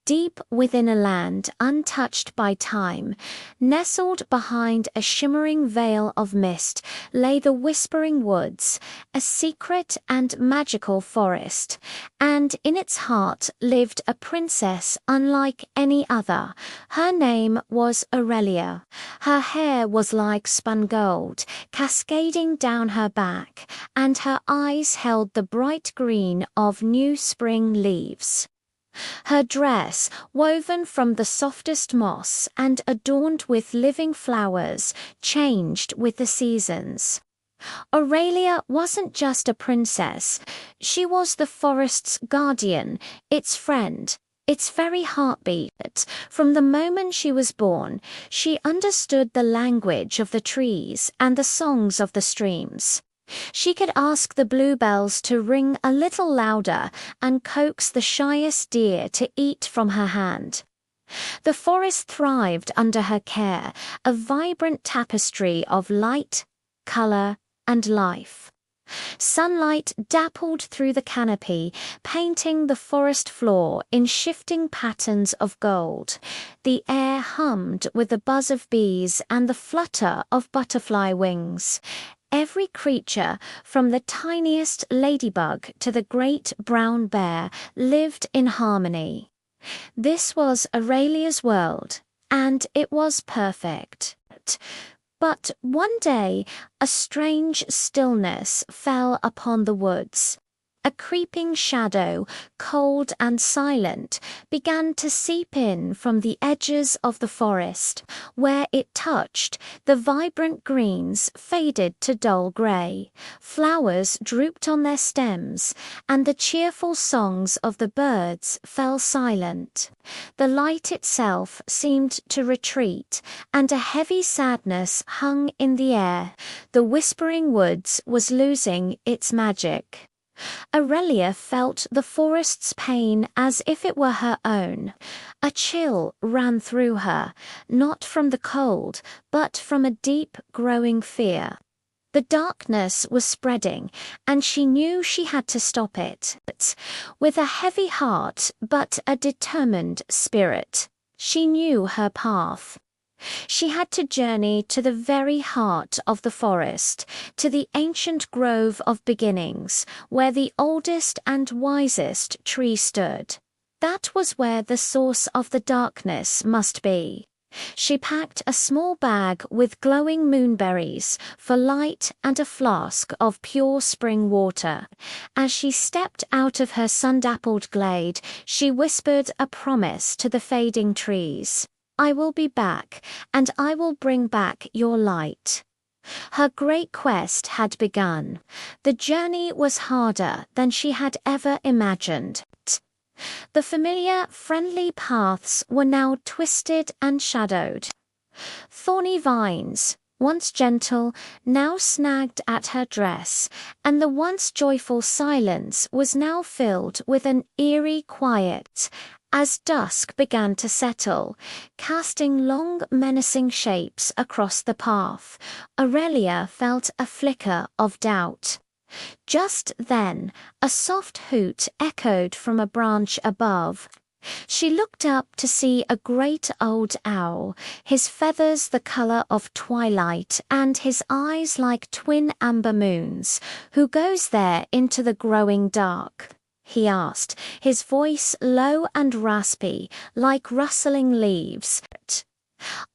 Deep within a land untouched by time, nestled behind a shimmering veil of mist, lay the Whispering Woods, a secret and magical forest, and in its heart lived a princess unlike any other. Her name was Aurelia. Her hair was like spun gold, cascading down her back, and her eyes held the bright green of new spring leaves. Her dress, woven from the softest moss and adorned with living flowers, changed with the seasons. Aurelia wasn't just a princess, she was the forest's guardian, its friend, its very heartbeat. From the moment she was born, she understood the language of the trees and the songs of the streams. She could ask the bluebells to ring a little louder and coax the shyest deer to eat from her hand. The forest thrived under her care, a vibrant tapestry of light, color, and life. Sunlight dappled through the canopy, painting the forest floor in shifting patterns of gold. The air hummed with the buzz of bees and the flutter of butterfly wings. Every creature, from the tiniest ladybug to the great brown bear, lived in harmony. This was Aurelia's world, and it was perfect. But one day, a strange stillness fell upon the woods. A creeping shadow, cold and silent, began to seep in from the edges of the forest. Where it touched, the vibrant greens faded to dull grey, flowers drooped on their stems, and the cheerful songs of the birds fell silent. The light itself seemed to retreat, and a heavy sadness hung in the air. The Whispering Woods was losing its magic. Aurelia felt the forest's pain as if it were her own. A chill ran through her, not from the cold, but from a deep, growing fear. The darkness was spreading, and she knew she had to stop it. With a heavy heart, but a determined spirit, she knew her path. She had to journey to the very heart of the forest, to the ancient grove of beginnings, where the oldest and wisest tree stood. That was where the source of the darkness must be. She packed a small bag with glowing moonberries for light and a flask of pure spring water. As she stepped out of her sun-dappled glade, she whispered a promise to the fading trees. "I will be back, and I will bring back your light." Her great quest had begun. The journey was harder than she had ever imagined. The familiar, friendly paths were now twisted and shadowed. Thorny vines, once gentle, now snagged at her dress, and the once joyful silence was now filled with an eerie quiet. As dusk began to settle, casting long, menacing shapes across the path, Aurelia felt a flicker of doubt. Just then, a soft hoot echoed from a branch above. She looked up to see a great old owl, his feathers the color of twilight and his eyes like twin amber moons. "Who goes there into the growing dark?" he asked, his voice low and raspy, like rustling leaves.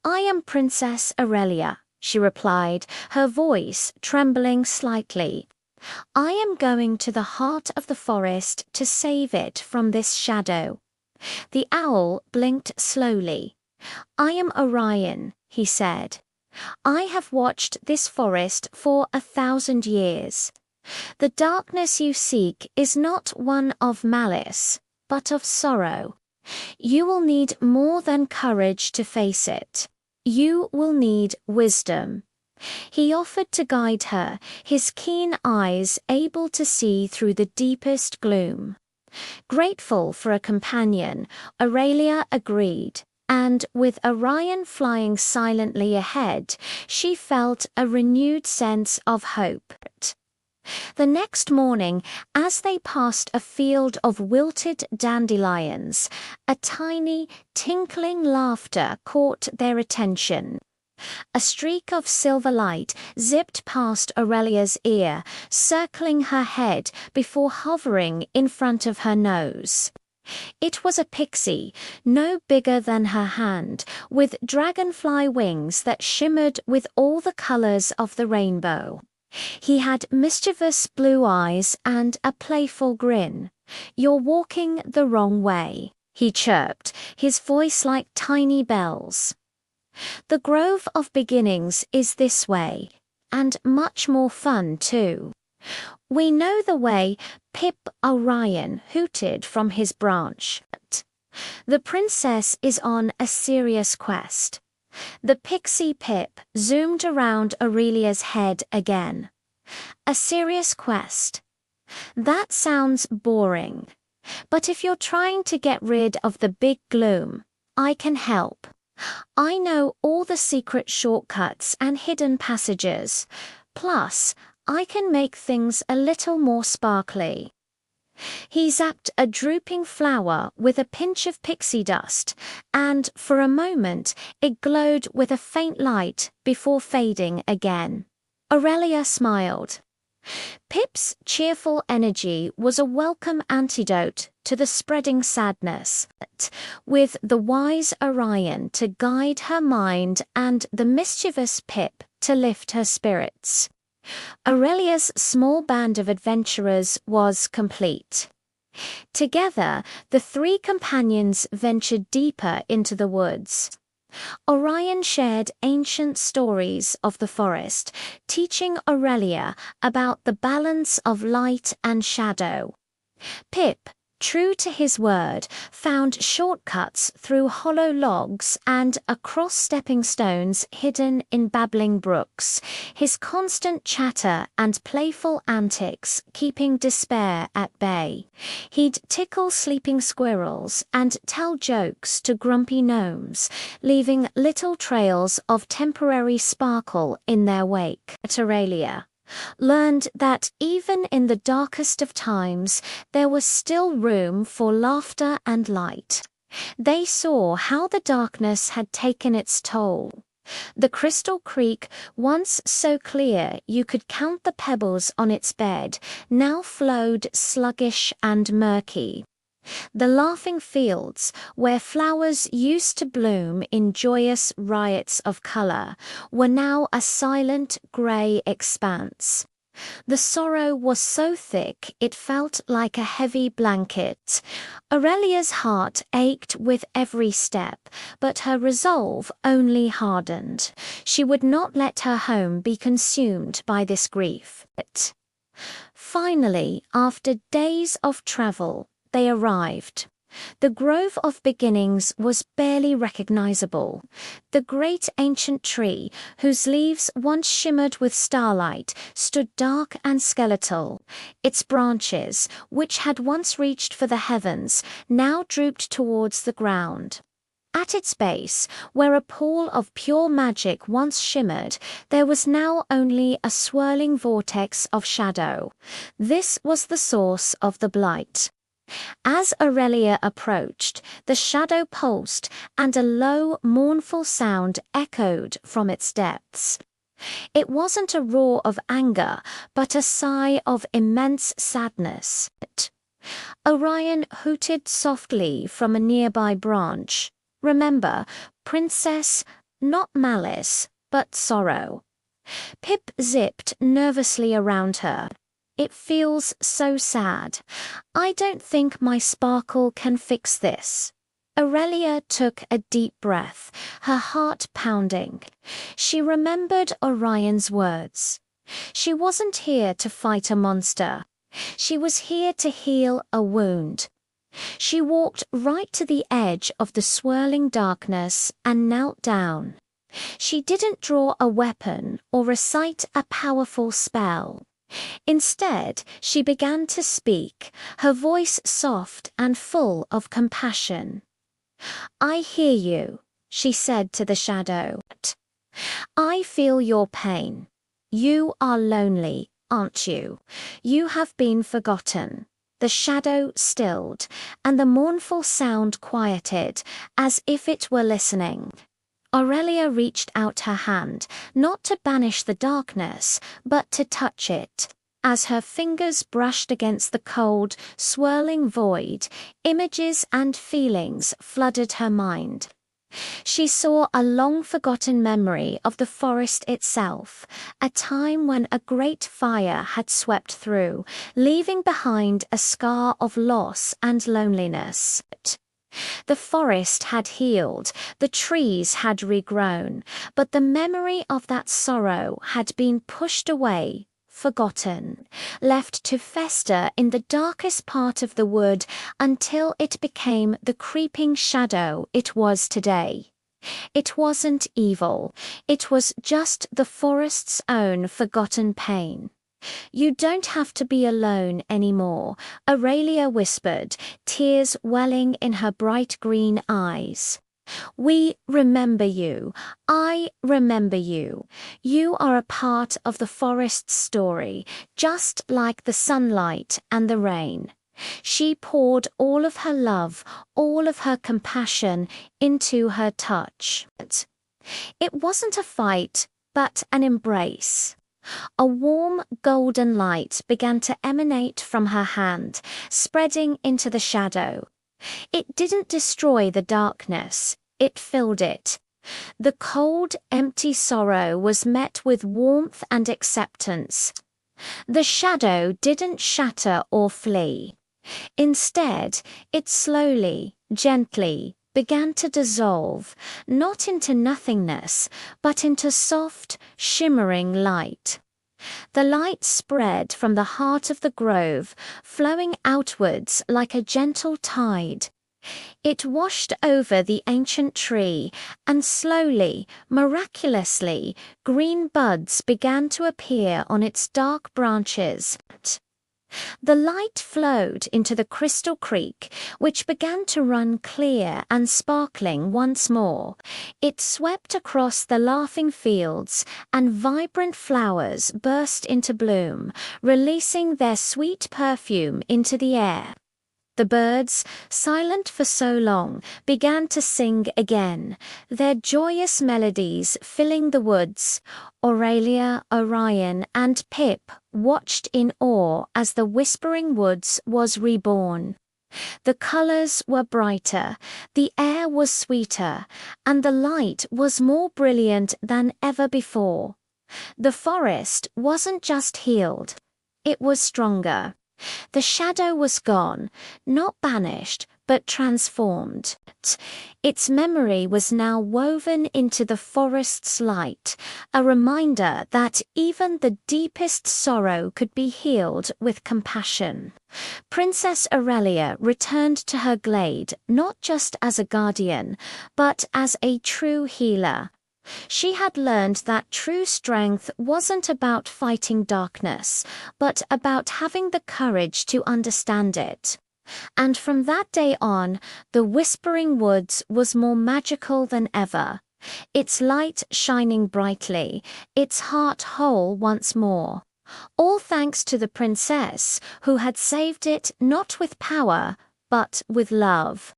"I am Princess Aurelia," she replied, her voice trembling slightly. "I am going to the heart of the forest to save it from this shadow." The owl blinked slowly. "I am Orion," he said. "I have watched this forest for 1,000 years. The darkness you seek is not one of malice, but of sorrow. You will need more than courage to face it. You will need wisdom." He offered to guide her, his keen eyes able to see through the deepest gloom. Grateful for a companion, Aurelia agreed, and with Orion flying silently ahead, she felt a renewed sense of hope. The next morning, as they passed a field of wilted dandelions, a tiny, tinkling laughter caught their attention. A streak of silver light zipped past Aurelia's ear, circling her head before hovering in front of her nose. It was a pixie, no bigger than her hand, with dragonfly wings that shimmered with all the colors of the rainbow. He had mischievous blue eyes and a playful grin. "You're walking the wrong way," he chirped, his voice like tiny bells. "The Grove of Beginnings is this way, and much more fun too." "We know the way," Pip Orion hooted from his branch. "The princess is on a serious quest." The pixie Pip zoomed around Aurelia's head again. "A serious quest? That sounds boring. But if you're trying to get rid of the big gloom, I can help. I know all the secret shortcuts and hidden passages. Plus, I can make things a little more sparkly." He zapped a drooping flower with a pinch of pixie dust, and for a moment it glowed with a faint light before fading again. Aurelia smiled. Pip's cheerful energy was a welcome antidote to the spreading sadness, with the wise Orion to guide her mind and the mischievous Pip to lift her spirits. Aurelia's small band of adventurers was complete. Together, the three companions ventured deeper into the woods. Orion shared ancient stories of the forest, teaching Aurelia about the balance of light and shadow. Pip, true to his word, found shortcuts through hollow logs and across stepping stones hidden in babbling brooks, his constant chatter and playful antics keeping despair at bay. He'd tickle sleeping squirrels and tell jokes to grumpy gnomes, leaving little trails of temporary sparkle in their wake. Aurelia learned that even in the darkest of times, there was still room for laughter and light. They saw how the darkness had taken its toll. The crystal creek, once so clear you could count the pebbles on its bed, now flowed sluggish and murky. The laughing fields, where flowers used to bloom in joyous riots of color, were now a silent gray expanse. The sorrow was so thick it felt like a heavy blanket. Aurelia's heart ached with every step, but her resolve only hardened. She would not let her home be consumed by this grief. Finally, after days of travel, they arrived. The Grove of Beginnings was barely recognizable. The great ancient tree, whose leaves once shimmered with starlight, stood dark and skeletal. Its branches, which had once reached for the heavens, now drooped towards the ground. At its base, where a pool of pure magic once shimmered, there was now only a swirling vortex of shadow. This was the source of the blight. As Aurelia approached, the shadow pulsed, and a low, mournful sound echoed from its depths. It wasn't a roar of anger, but a sigh of immense sadness. Orion hooted softly from a nearby branch. "Remember, princess, not malice, but sorrow." Pip zipped nervously around her. "It feels so sad. I don't think my sparkle can fix this." Aurelia took a deep breath, her heart pounding. She remembered Orion's words. She wasn't here to fight a monster. She was here to heal a wound. She walked right to the edge of the swirling darkness and knelt down. She didn't draw a weapon or recite a powerful spell. Instead, she began to speak, her voice soft and full of compassion. "I hear you," she said to the shadow. "I feel your pain. You are lonely, aren't you? You have been forgotten." The shadow stilled, and the mournful sound quieted, as if it were listening. Aurelia reached out her hand, not to banish the darkness, but to touch it. As her fingers brushed against the cold, swirling void, images and feelings flooded her mind. She saw a long-forgotten memory of the forest itself, a time when a great fire had swept through, leaving behind a scar of loss and loneliness. The forest had healed, the trees had regrown, but the memory of that sorrow had been pushed away, forgotten, left to fester in the darkest part of the wood until it became the creeping shadow it was today. It wasn't evil, it was just the forest's own forgotten pain. "You don't have to be alone anymore," Aurelia whispered, tears welling in her bright green eyes. "We remember you. I remember you. You are a part of the forest's story, just like the sunlight and the rain." She poured all of her love, all of her compassion into her touch. It wasn't a fight, but an embrace. A warm golden light began to emanate from her hand, spreading into the shadow. It didn't destroy the darkness, it filled it. The cold, empty sorrow was met with warmth and acceptance. The shadow didn't shatter or flee. Instead, it slowly, gently, began to dissolve, not into nothingness, but into soft, shimmering light. The light spread from the heart of the grove, flowing outwards like a gentle tide. It washed over the ancient tree, and slowly, miraculously, green buds began to appear on its dark branches. The light flowed into the crystal creek, which began to run clear and sparkling once more. It swept across the laughing fields, and vibrant flowers burst into bloom, releasing their sweet perfume into the air. The birds, silent for so long, began to sing again, their joyous melodies filling the woods. Aurelia, Orion, and Pip watched in awe as the Whispering Woods was reborn. The colors were brighter, the air was sweeter, and the light was more brilliant than ever before. The forest wasn't just healed, it was stronger. The shadow was gone, not banished, but transformed. Its memory was now woven into the forest's light, a reminder that even the deepest sorrow could be healed with compassion. Princess Aurelia returned to her glade not just as a guardian, but as a true healer. She had learned that true strength wasn't about fighting darkness, but about having the courage to understand it. And from that day on, the Whispering Woods was more magical than ever, its light shining brightly, its heart whole once more. All thanks to the princess, who had saved it not with power, but with love.